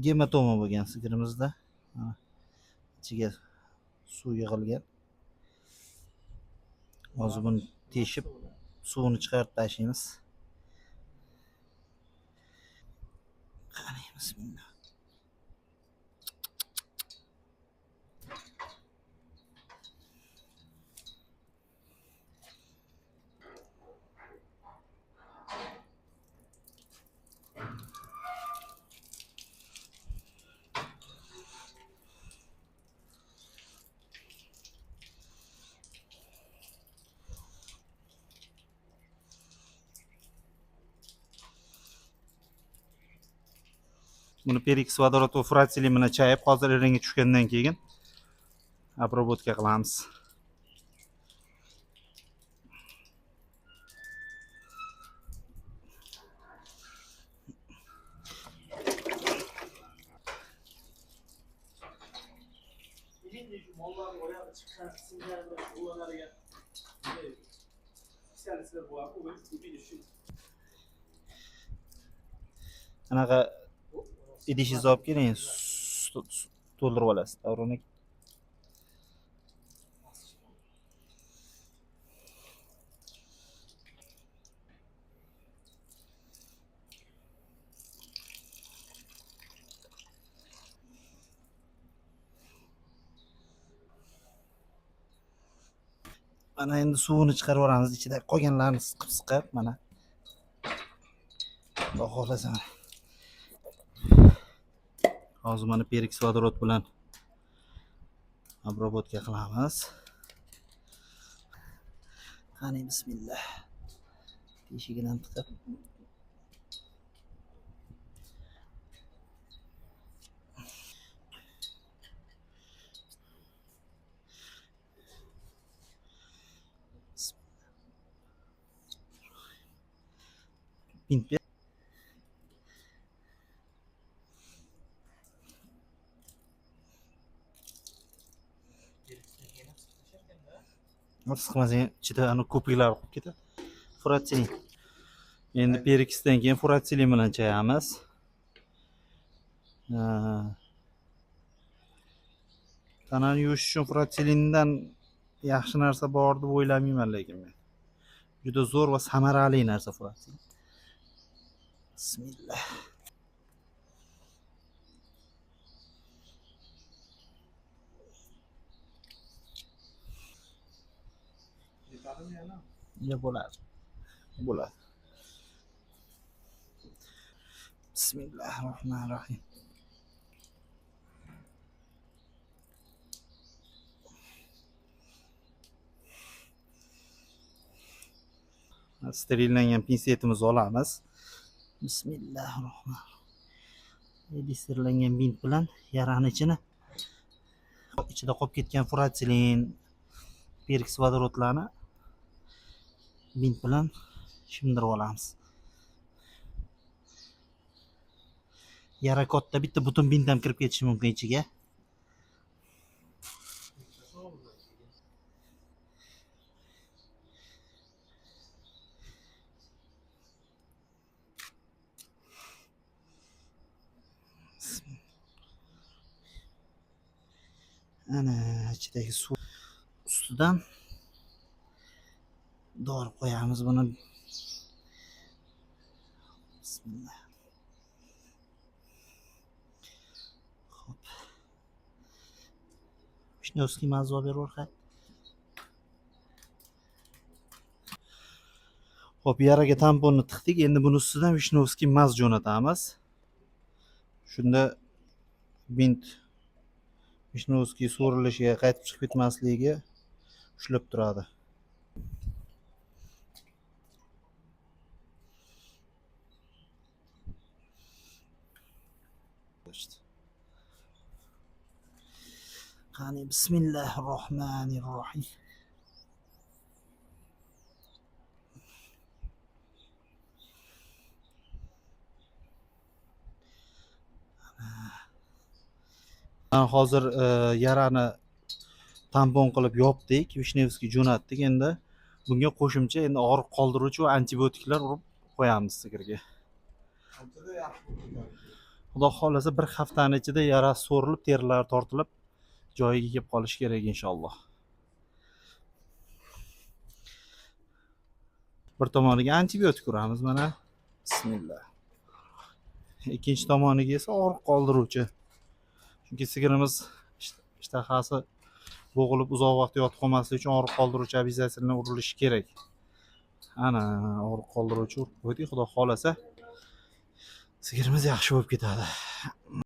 gematoma bo'lgan sigirimizda. Ichiga suv yig'ilgan. Hozir buni teshib suvini chiqarib tashlaymiz. Qani, bismillah. Buni perix vodorod va furatsili bilan chayib, hozir rangga tushgandan keyin обработка qilamiz. Anaqa idishingizni olib keling, to'ldirib olasiz. Davron aka. Mana endi suvini chiqarib olamiz, ichida qolganlarni siqib, mana. Xudo xolasa. Hozir mana perix vodorod bilan обработка qilamiz. Qani, bismillah. Eshigidan tiqib. Bint ber. Siqmasang ichida ana ko'piklar qolib ketadi. Furatsili. Endi perixdan keyin furatsili bilan chayamiz. Tanani yuvish uchun furatsilingdan yaxshi narsa bor deb o'ylamayman, lekin men. Juda zo'r va samarali narsa furatsil. Bismillah. Ya bo'ladi. Bo'ladi. Bismillahirrohmanirrohim. Sterillangan pinsetimizni olamiz. Bismillahirrohmanirrohim. Sterillangan bint bilan yarani ichida qolib ketgan furatsilin, perix vodorodlarni bint bilan shimdirib olamiz. Yara katta, bitta butun bint ham kirib ketishi mumkin ichiga. Ana ichidagi suv ustidan dorib qo'yamiz buni. Bismillah. Xo'p. Vishnyovskiy mazza beraveradi. Xo'p, yaraga tamponni tiqdik. Endi buni ustidan Vishnyovskiy maz jo'natamiz. Shunda bint Vishnyovskiy so'rilishiga, qaytib chiqib ketmasligiga ushlab turadi. Qani, bismillahirrohmanirrohim. Hozir yarani tampon qilib yopdik, Vishnyovskiy jo'natdik. Endi bunga qo'shimcha endi og'riq qoldiruvchi va antibiotiklar urib qo'yamiz sigirga. Xudo xohlasa bir haftani ichida yarasi so'rilib, terilari tortilib, joyiga kelib qolishi kerak inshaalloh. Bir tomoniga antibiotik uramiz mana. Bismillah. Ikkinchi tomoniga esa og'riq qoldiruvchi. Chunki sigirimiz ishtahasi bo'g'ilib uzoq vaqt yotib qolmasligi uchun og'riq qoldiruvchi обязательно urilishi kerak. Ana og'riq qoldiruvchi urib qo'ydik. Xudo xohlasa sigirimiz yaxshi bo'lib ketadi.